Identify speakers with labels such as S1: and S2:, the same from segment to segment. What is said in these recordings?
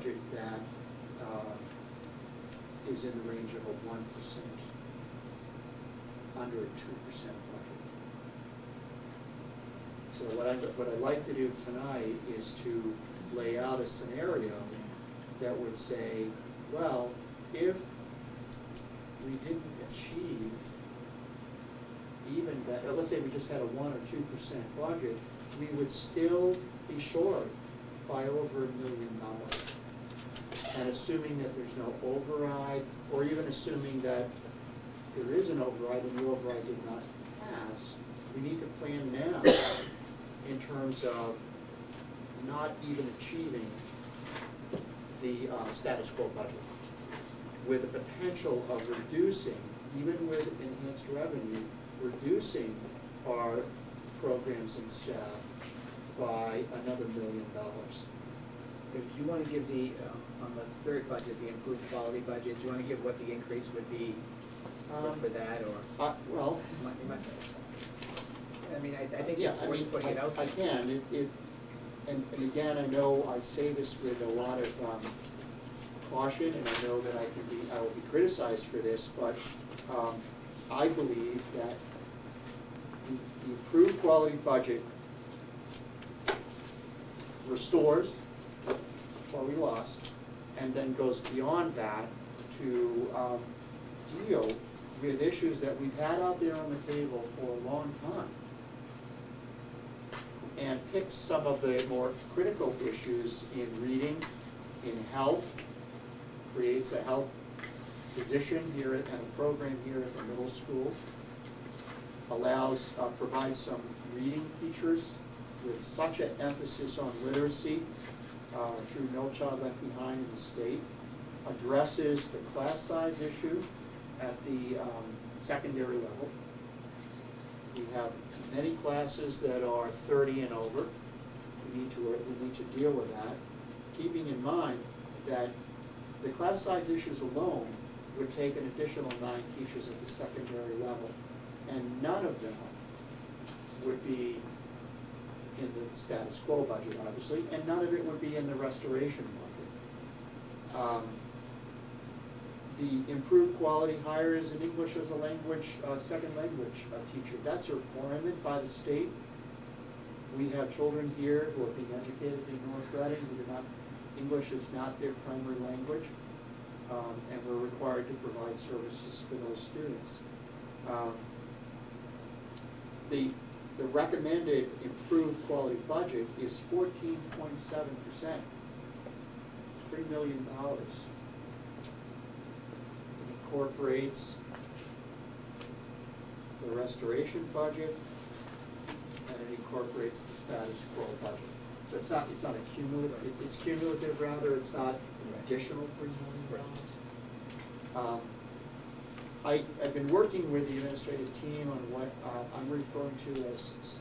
S1: budget that is in the range of a 1%, under a 2% budget. So what I'd like to do tonight is to lay out a scenario that would say, well, if we didn't achieve even that, let's say we just had a 1 or 2% budget, we would still be short by over $1 million. And assuming that there's no override, or even assuming that there is an override and the override did not pass, we need to plan now in terms of not even achieving the status quo budget, with the potential of reducing, even with enhanced revenue, reducing our programs and staff by another $1 million.
S2: Do you want to give the, on the third budget, the improved quality budget, do you want to give what the increase would be for that, or?
S1: Well,
S2: I mean, I think
S1: yeah,
S2: it's worth putting it out there.
S1: I can. And again, I know I say this with a lot of caution, and I know that I will be criticized for this, but I believe that the improved quality budget restores what we lost, and then goes beyond that to deal with issues that we've had out there on the table for a long time, and picks some of the more critical issues in reading, in health, creates a health position here and a program here at the middle school, provides some reading teachers with such an emphasis on literacy through No Child Left Behind in the state, addresses the class size issue at the secondary level. We have many classes that are 30 and over. We need to deal with that, keeping in mind that the class size issues alone would take an additional 9 teachers at the secondary level, and none of them would be in the status quo budget, obviously, and none of it would be in the restoration budget. The improved quality hires an English as a language, second language teacher. That's a requirement by the state. We have children here who are being educated in North Reading who do not, English is not their primary language, and we're required to provide services for those students. The recommended improved quality budget is 14.7%, $3 million. It incorporates the restoration budget, and it incorporates the status quo budget. So it's not a cumulative, it's cumulative rather, it's not an additional $3 million. I've been working with the administrative team on what I'm referring to as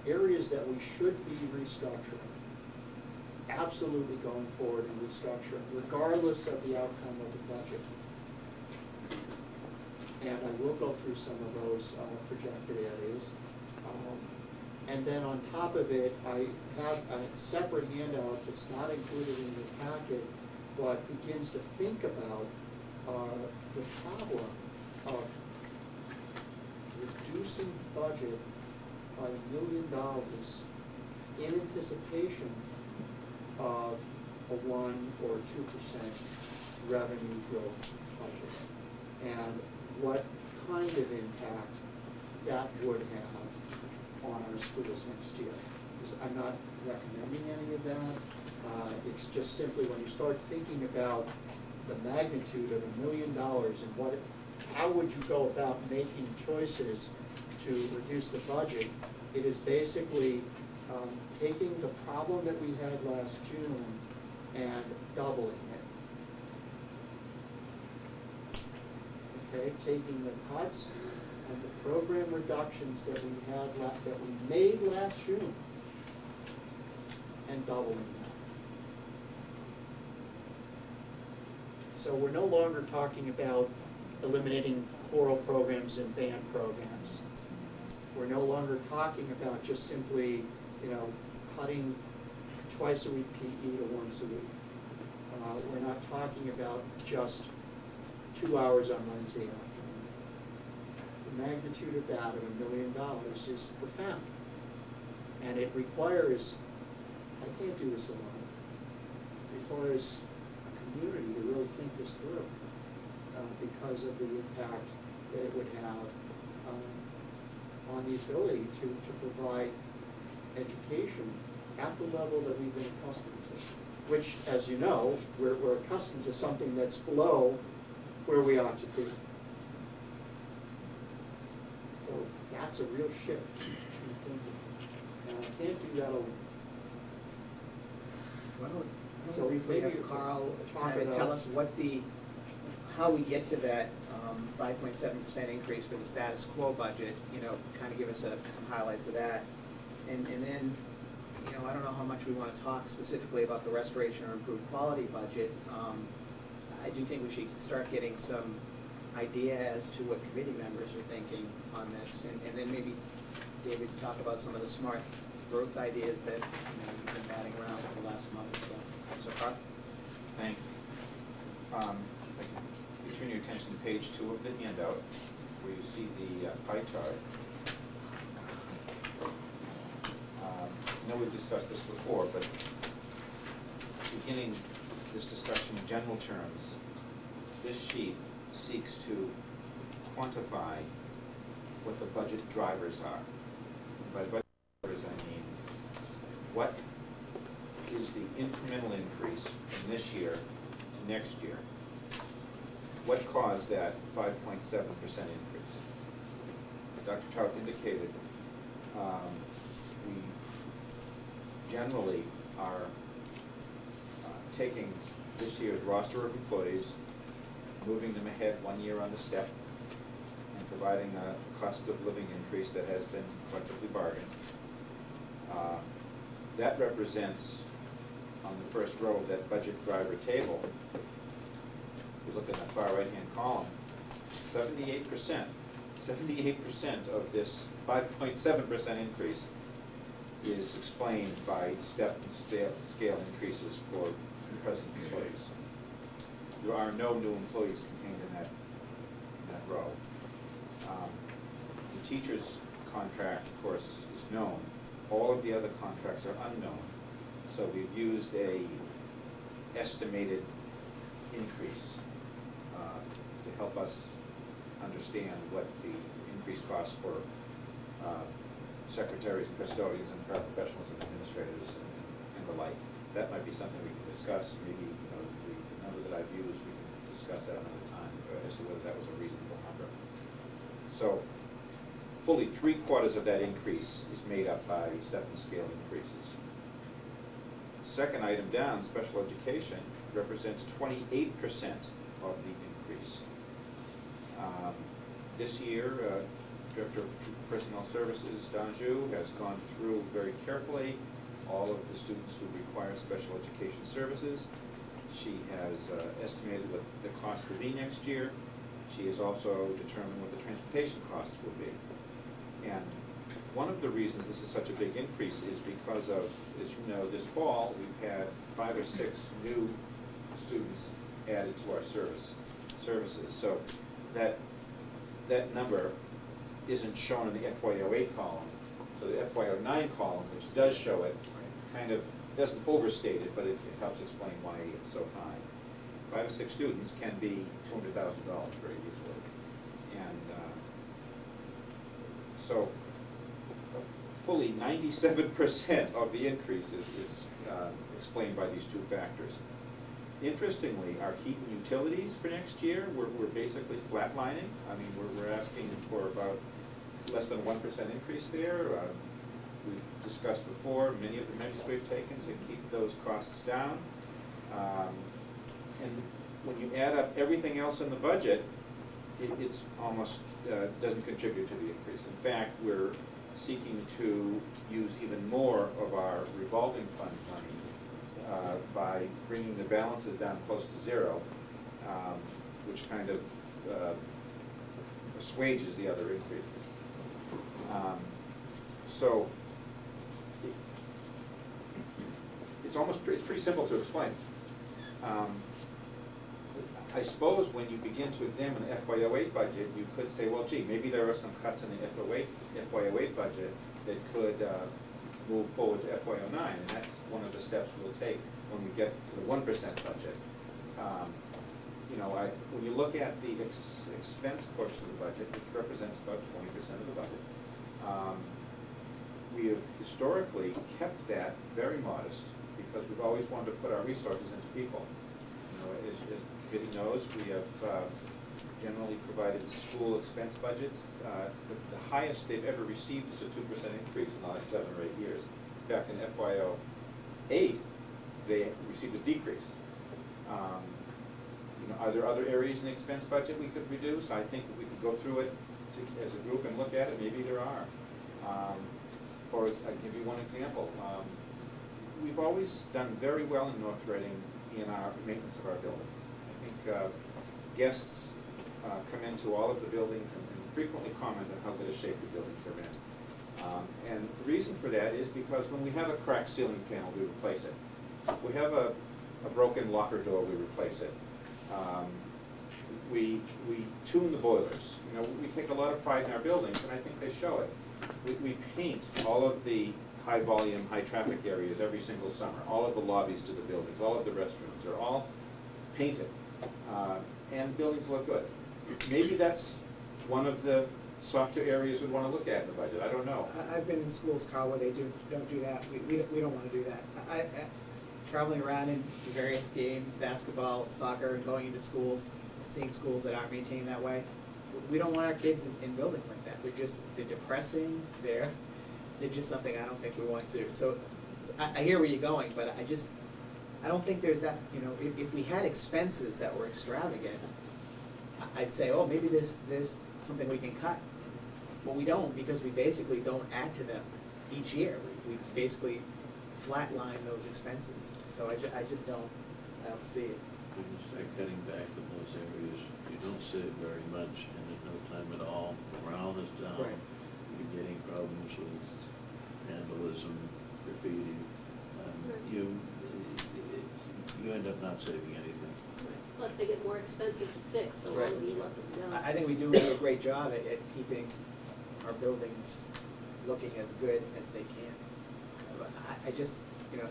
S1: areas that we should be restructuring. Absolutely going forward and restructuring, regardless of the outcome of the budget. And I will go through some of those projected areas. And then on top of it, I have a separate handout that's not included in the packet, but begins to think about the problem of reducing budget by $1 million in anticipation of a 1 or 2% revenue growth budget, and what kind of impact that would have on our schools next year. I'm not recommending any of that. It's just simply when you start thinking about the magnitude of $1 million and how would you go about making choices to reduce the budget, it is basically taking the problem that we had last June and doubling it. Okay, taking the cuts and the program reductions that we had that we made last June and doubling them. So we're no longer talking about eliminating choral programs and band programs. We're no longer talking about just simply, cutting twice a week PE to once a week. We're not talking about just 2 hours on Wednesday afternoon. The magnitude of that, of $1 million, is profound. And it requires, I can't do this alone, it requires a community to really think this through because of the impact that it would have on the ability to provide education at the level that we've been accustomed to, which, as you know, we're accustomed to something that's below where we ought to be. So that's a real shift in thinking, and I can't do that alone.
S2: Why don't
S1: So
S2: we briefly
S1: maybe
S2: have Carl
S1: talk
S2: kind of
S1: about-
S2: tell us how we get to that 5.7% increase for the status quo budget, you know, kind of give us some highlights of that. And then, you know, I don't know how much we want to talk specifically about the restoration or improved quality budget. I do think we should start getting some idea as to what committee members are thinking on this. And then maybe, David, talk about some of the smart growth ideas that, you know, you've been batting around for the last month or so. So, Carl?
S3: Thanks. Turn your attention to page 2 of the handout, where you see the pie chart. I know we've discussed this before, but beginning this discussion in general terms, this sheet seeks to quantify what the budget drivers are. By budget drivers, I mean, what is the incremental increase from this year to next year? What caused that 5.7% increase? As Dr. Trout indicated, we generally are taking this year's roster of employees, moving them ahead 1 year on the step, and providing a cost of living increase that has been collectively bargained. That represents, on the first row of that budget driver table, you look in the far right-hand column, 78% of this 5.7% increase is explained by step and scale increases for present employees. There are no new employees contained in that row. The teacher's contract, of course, is known. All of the other contracts are unknown. So we've used a estimated increase to help us understand what the increased costs for secretaries and custodians and paraprofessionals and administrators and the like. That might be something we can discuss. Maybe, you know, the number that I've used, we can discuss at another time as to whether that was a reasonable number. So fully 3/4 of that increase is made up by step and scale increases. Second item down, special education, represents 28% of the increase. This year, Director of Personnel Services, Danjou, has gone through very carefully all of the students who require special education services. She has estimated what the cost will be next year. She has also determined what the transportation costs will be. And one of the reasons this is such a big increase is because of, as you know, this fall, we've had 5 or 6 new students added to our services. So that number isn't shown in the FY08 column. So the FY09 column, which does show it, kind of doesn't overstate it, but it helps explain why it's so high. 5 or 6 students can be $200,000 very easily. And so fully 97% of the increase is explained by these 2 factors. Interestingly, our heat and utilities for next year, we're basically flatlining. I mean, we're asking for about less than 1% increase there. We've discussed before many of the measures we've taken to keep those costs down. And when you add up everything else in the budget, it's almost doesn't contribute to the increase. In fact, we're seeking to use even more of our revolving fund money by bringing the balances down close to 0, which kind of assuages the other increases. So it's pretty simple to explain. I suppose when you begin to examine the FY08 budget, you could say, well, gee, maybe there are some cuts in the FY08 budget that could move forward to FY09, and that's one of the steps we'll take when we get to the 1% budget. You know, when you look at the expense portion of the budget, which represents about 20% of the budget, we have historically kept that very modest because we've always wanted to put our resources into people. You know, as the committee knows, we have generally provided school expense budgets. The highest they've ever received is a 2% increase in the last 7 or 8 years. In fact, in FY08, they received a decrease. You know, are there other areas in the expense budget we could reduce? I think that we could go through it as a group and look at it. Maybe there are. I'll give you one example. We've always done very well in North Reading in our maintenance of our buildings. I think guests come into all of the buildings and frequently comment on how good a shape the buildings are in. And the reason for that is because when we have a cracked ceiling panel, we replace it. We have a broken locker door, we replace it. We tune the boilers. You know, we take a lot of pride in our buildings, and I think they show it. We paint all of the high volume, high traffic areas every single summer. All of the lobbies to the buildings, all of the restrooms are all painted. And buildings look good. Maybe that's one of the softer areas we want to look at in the budget. I don't know.
S2: I've been in schools, Carl, where they don't do that. We don't want to do that. Traveling around in various games, basketball, soccer, and going into schools, and seeing schools that aren't maintained that way, we don't want our kids in buildings like that. They're depressing. They're just something I don't think we want to. So I hear where you're going, but I don't think there's that. You know, if we had expenses that were extravagant, I'd say, oh, maybe there's something we can cut. But we don't, because we basically don't add to them each year. We basically flatline those expenses. So I just don't see it.
S4: When you start cutting back in those areas, you don't see it very much, and in no time at all, morale is down.
S2: Right.
S4: You're getting problems with vandalism, graffiti. You end up not saving anything.
S5: Plus, they get more expensive to fix the
S2: Right.
S5: longer you let them go.
S2: I think we do a great job at keeping our buildings looking as good as they can. I just, you know,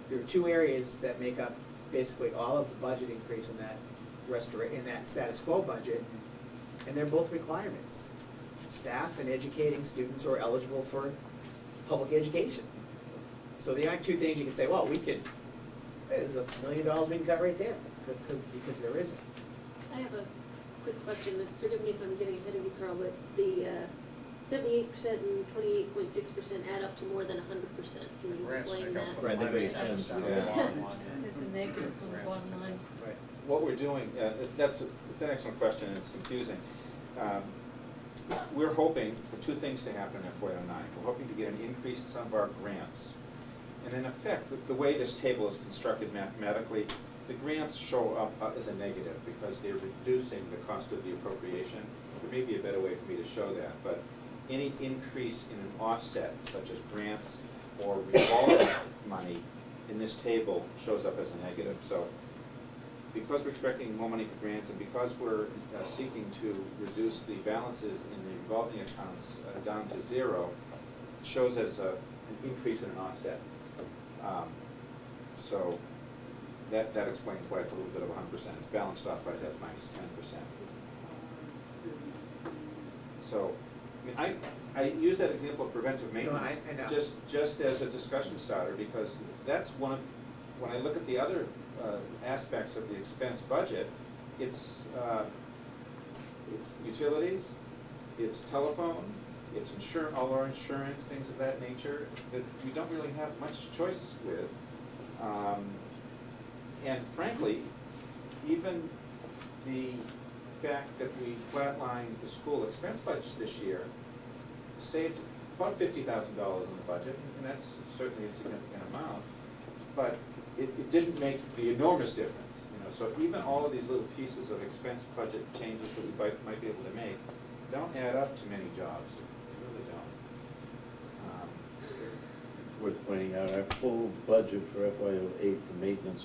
S2: there are 2 areas that make up basically all of the budget increase in that status quo budget, and they're both requirements. Staff and educating students who are eligible for public education. So there aren't 2 things you can say, well, there's $1 million we can cut right there, because there isn't.
S5: I have a quick question, and forgive me if I'm getting ahead of you, Carl, but the 78% and 28.6% add up to more than 100%. Can you explain that?
S4: Right, they raised 10%.
S5: It's a negative for the bottom line.
S2: Right.
S3: What we're doing, it's an excellent question, and it's confusing. We're hoping for 2 things to happen in FY09. We're hoping to get an increase in some of our grants. And in effect, the way this table is constructed mathematically, the grants show up as a negative because they're reducing the cost of the appropriation. There may be a better way for me to show that, but any increase in an offset, such as grants or revolving money, in this table shows up as a negative. So because we're expecting more money for grants and because we're seeking to reduce the balances in the revolving accounts down to 0, it shows as an increase in an offset. So that explains why it's a little bit of 100%. It's balanced off by that minus 10%. So, I mean, I use that example of preventive maintenance
S2: I know.
S3: just as a discussion starter, because that's one of, when I look at the other aspects of the expense budget, it's utilities, it's telephone, it's all our insurance, things of that nature, that we don't really have much choice with. And frankly, even the fact that we flatlined the school expense budgets this year saved about $50,000 in the budget, and that's certainly a significant amount, but it didn't make the enormous difference. You know, so even all of these little pieces of expense budget changes that we might be able to make don't add up to many jobs. They really don't.
S4: Worth pointing out, our full budget for FY08 for maintenance